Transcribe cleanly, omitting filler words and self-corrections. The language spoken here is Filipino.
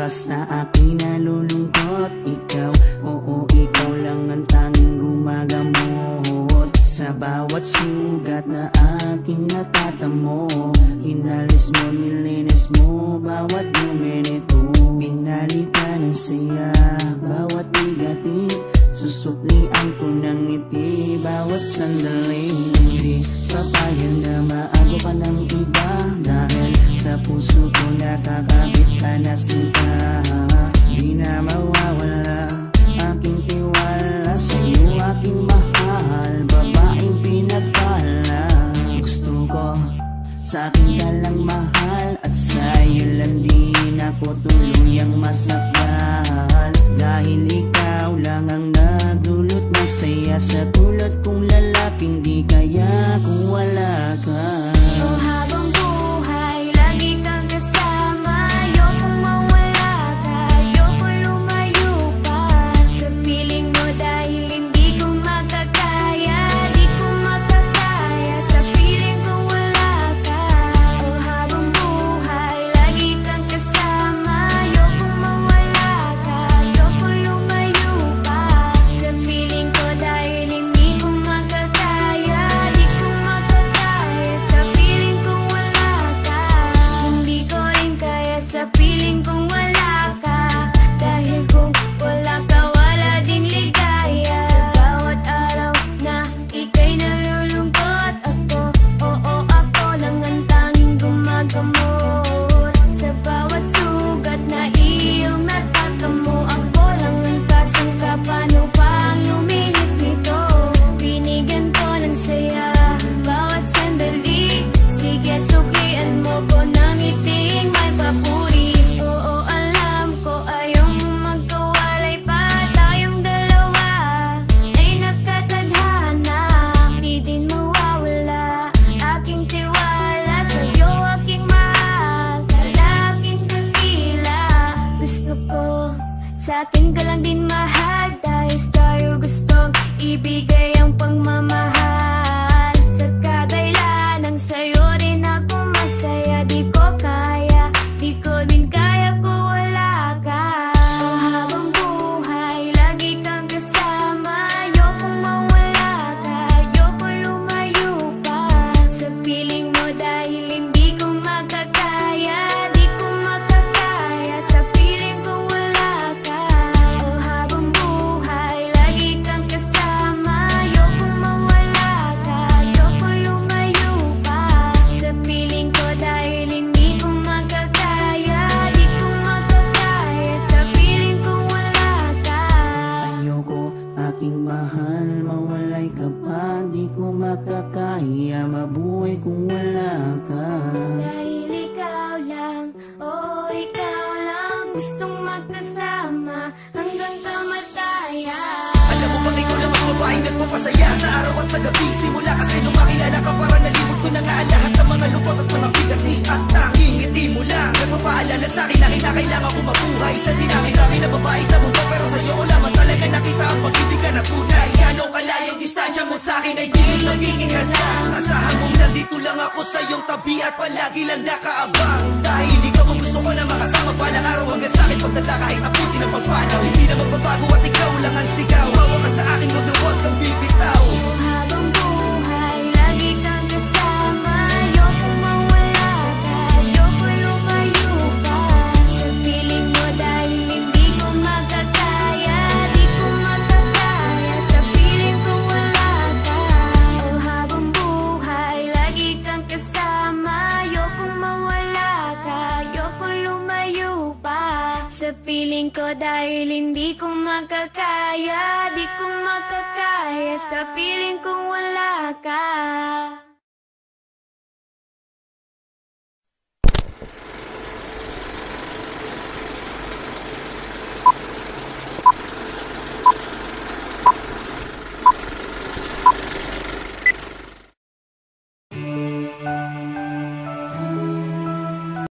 oras na aking nalulungkot. Ikaw, oo, ikaw lang ang tanging gumagamot sa bawat sugat na aking natatamo. Inalis mo, nilinis mo bawat minute. Pinalitan ng saya bawat bigatin. Susuklian ko ng ngiti bawat sandali. Hindi papayag na maago ka ng iba, dahil sa puso ko nakakabit ka na sinta. Di na mawawala aking tiwala sa'yo, aking mahal, babaeng pinagpala. Gusto ko sa akin ka lang mahal, at sa'yo lang din ako tuluyang masakal. Dahil ikaw lang ang nagdulot ng saya sa tulad kong lalaping di kaya kung wala ka. Oh, habang buhay, lagi kang kasama. Ayokong mawala ka, ayokong lumayo pa sa piling mo, dahil hindi ko makakaya, di ko makakaya sa piling ko wala ka. Oh, habang buhay, lagi kang kasama. Ayokong mawala ka, ayokong lumayo pa sa piling ko, dahil hindi ko makakaya, di ko makakaya sa piling kong wala ka. Hindi ko rin kaya sa piling kong wala ka, dahil kung wala ka, wala ding ligaya. Sa bawat araw na ika'y nalulungkot, ako, oo, ako lang ang tanging gumagamot sa bawat sugat na iyong natatamo. Ako lang ang kasangka, paano pang luminis nito? Binigyan ko ng saya bawat sandali. Sige, suklian mo ko ng iting may papuri. Oo, alam ko ayaw mo magkawalay pa, tayong dalawa ay nagkatadhana. Di din mawawala aking tiwala sa'yo, aking mahal, lalaking dakila. Gusto ko sa akin ka lang din mahal, dahil sa'yo gustong ibigay ang pagmamahal. Sa kadailan ng sa'yo rin ako masaya. Di ko kaya, di ko din kaya kung wala ka. Oh, habang buhay, lagi kang kasama. Ayokong mawala ka, ayokong lumayo pa sa piling mo, dahil hindi ko makakaya, di ko makakaya sa piling ko wala ka. Oh, habang buhay, lagi kang kasama. Ayokong mawala ka, ayokong lumayo pa sa piling ko, dahil hindi ko makakaya, di ko makakaya sa piling ko wala ka. Ayoko, aking mahal, mawalay ka pa. Di ko makakaya mabuhay kung wala ka. Dahil ikaw lang, oh ikaw lang, gustong magkasama hanggang kamatayan. Alam mo bang ikaw lang ang babaeng nagpapasaya sa araw at sa gabi? Simula kasi nung makilala ka, para nalimot ko na nga ang lahat ng mga lungkot at mga bigat ni at tanging ngiti mo lang nagpapaalala sa'kin na kinakailangan ko mabuhay sa dinami-dami na babae sa mundo. Pero sa'yo ko lamang talaga nakita ang pag-ibig ka na tunay. Gano'ng kalayong distansya mo sa'kin ay di magiging handa. Asahan mong nandito lang ako sa iyong tabi at palagi lang nakaabang, dahil ikaw ang gusto ko na makasama balang araw hanggang sa'kin pagdala kahit abutin ang pagpanaw. Hindi na magbabago at ikaw lang ang sigaw. Hawa ka sa akin, wag na huwag kang bibitaw. Oh, habang buhay, lagi kang kasama. Ayokong mawala ka, ayokong lumayo pa sa piling mo, dahil hindi ko makakaya, di ko makakaya sa piling ko wala ka. Oh, habang buhay, lagi kang kasama. Ayokong mawala ka, ayokong lumayo pa sa piling ko, dahil hindi ko makakaya, di ko makakaya sa piling kong wala